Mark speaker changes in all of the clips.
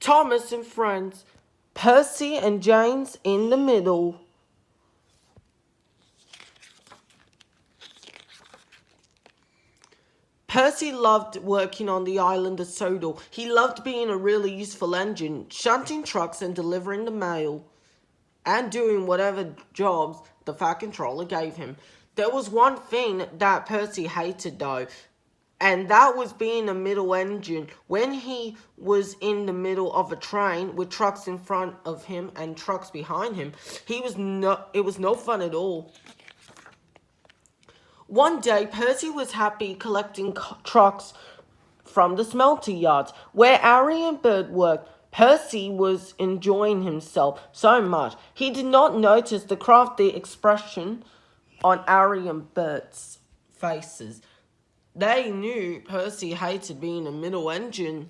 Speaker 1: Thomas and friends. Percy and James in the middle. Percy loved working on the island of Sodor. He loved being a really useful engine, shunting trucks and delivering the mail, and doing whatever jobs the Fat Controller gave him. There was one thing that Percy hated though, and that was being a middle engine. When he was in the middle of a train with trucks in front of him and trucks behind him, it was no fun at all. One day, Percy was happy collecting trucks from the smelter yards where Aryan and Bert worked. Percy was enjoying himself so much he did not notice the crafty expression on Aryan and Bert's faces. They knew Percy hated being a middle engine.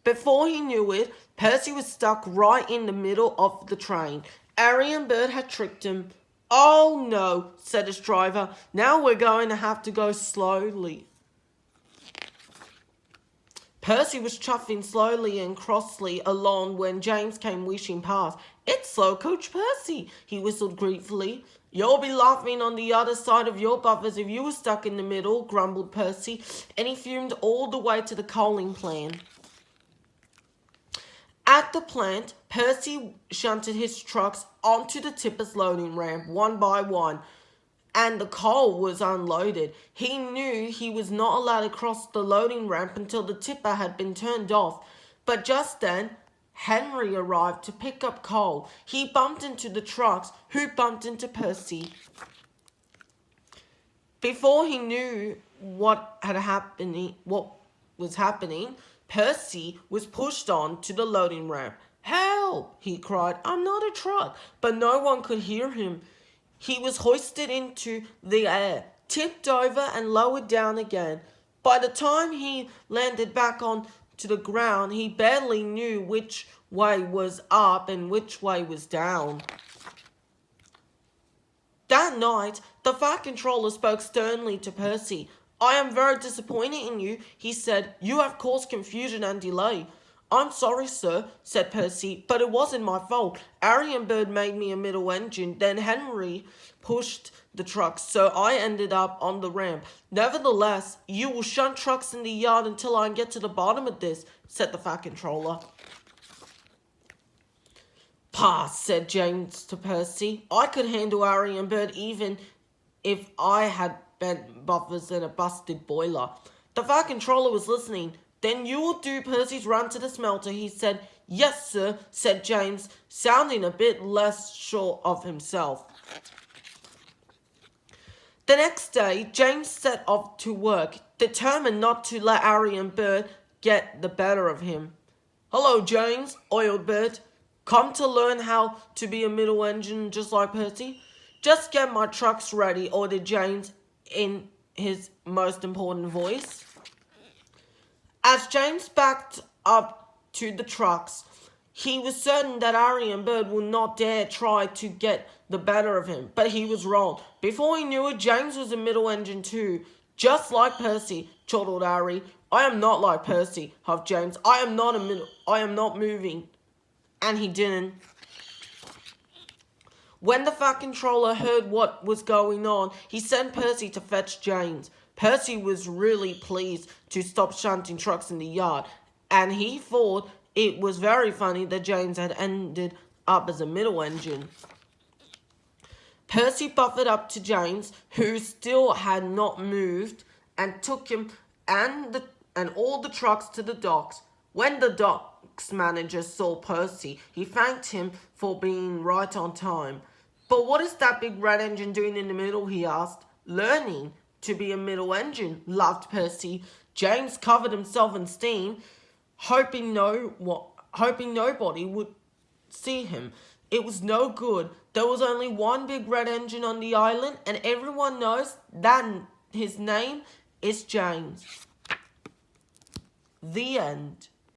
Speaker 1: Before he knew it, Percy was stuck right in the middle of the train. Aryan and Bert had tricked him. "Oh no," said his driver. "Now we're going to have to go slowly." Percy was chuffing slowly and crossly along when James came wishing past. "It's slow Coach Percy," he whistled gleefully. "You'll be laughing on the other side of your buffers if you were stuck in the middle," grumbled Percy, and he fumed all the way to the coaling plant. At the plant, Percy shunted his trucks onto the tipper's loading ramp one by one, and the coal was unloaded. He knew he was not allowed to cross the loading ramp until the tipper had been turned off, but just then, Henry arrived to pick up coal. He bumped into the trucks, who bumped into Percy. Before he knew what was happening, Percy was pushed on to the loading ramp. "Help!" he cried. "I'm not a truck." But no one could hear him. He was hoisted into the air, tipped over and lowered down again. By the time he landed back on to the ground, he barely knew which way was up and which way was down. That night, the Fat Controller spoke sternly to Percy. "I am very disappointed in you," he said. "You have caused confusion and delay." "I'm sorry, sir," said Percy, "but it wasn't my fault. Aryan and Bert made me a middle engine, then Henry pushed the trucks, so I ended up on the ramp. Nevertheless, you will shunt trucks in the yard until I get to the bottom of this," said the Fat Controller. "Pah," said James to Percy. "I could handle Aryan and Bert even if I had bent buffers and a busted boiler." The Fat Controller was listening. "Then you will do Percy's run to the smelter," he said. "Yes, sir," said James, sounding a bit less sure of himself. The next day, James set off to work, determined not to let Aryan and Bert get the better of him. "Hello, James," oiled Bert. "Come to learn how to be a middle engine just like Percy?" "Just get my trucks ready," ordered James in his most important voice. As James backed up to the trucks, he was certain that Aryan and Bert would not dare try to get the better of him, but he was wrong. Before he knew it, James was a middle engine too, just like Percy, chortled Ari. "I am not like Percy," huffed James. I am not moving." And he didn't. When the Fat Controller heard what was going on, he sent Percy to fetch James. Percy was really pleased to stop shunting trucks in the yard, and he thought it was very funny that James had ended up as a middle engine. Percy buffered up to James, who still had not moved, and took him and all the trucks to the docks. When the docks manager saw Percy, he thanked him for being right on time. "But what is that big red engine doing in the middle?" he asked. "Learning to be a middle engine," laughed Percy. James covered himself in steam, hoping nobody would see him. It was no good. There was only one big red engine on the island, and everyone knows that his name is James. The end.